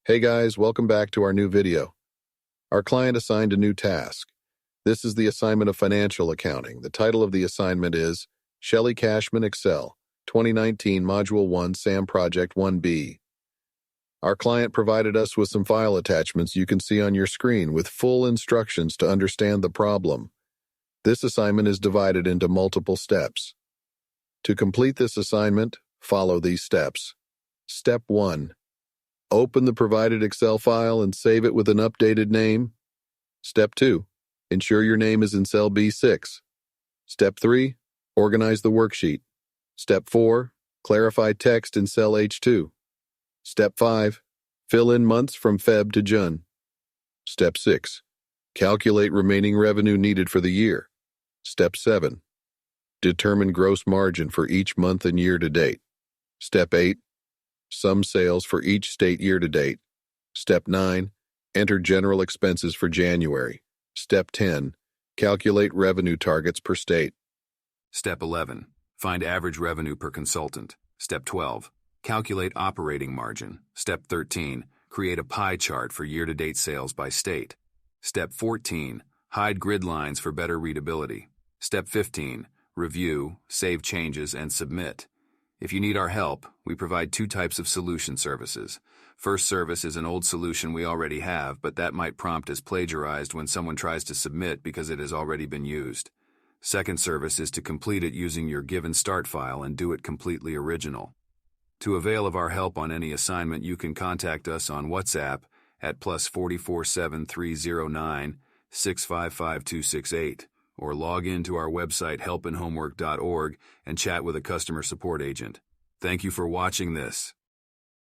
Hey guys, welcome back to our new video. Our client assigned a new task. This is the assignment of financial accounting. The title of the assignment is Shelly Cashman Excel 2019 Module 1 SAM Project 1B. Our client provided us with some file attachments you can see on your screen with full instructions to understand the problem. This assignment is divided into multiple steps. To complete this assignment, follow these steps. Step 1. Open the provided Excel file and save it with an updated name. Step 2. Ensure your name is in cell B6. Step 3. Organize the worksheet. Step 4. Clarify text in cell H2. Step 5. Fill in months from Feb to June. Step 6. Calculate remaining revenue needed for the year. Step 7. Determine gross margin for each month and year to date. Step 8. Sum sales for each state year to date. Step 9. Enter general expenses for January. Step 10. Calculate revenue targets per state. Step 11. Find average revenue per consultant. Step 12. Calculate operating margin. Step 13. Create a pie chart for year-to-date sales by state. Step 14. Hide grid lines for better readability. Step 15. Review, save changes, and submit. If you need our help, we provide two types of solution services. First service is an old solution we already have, but that might prompt as plagiarized when someone tries to submit because it has already been used. Second service is to complete it using your given start file and do it completely original. To avail of our help on any assignment, you can contact us on WhatsApp at +44 7309 655 268. Or log in to our website helpinhomework.org and chat with a customer support agent. Thank you for watching this.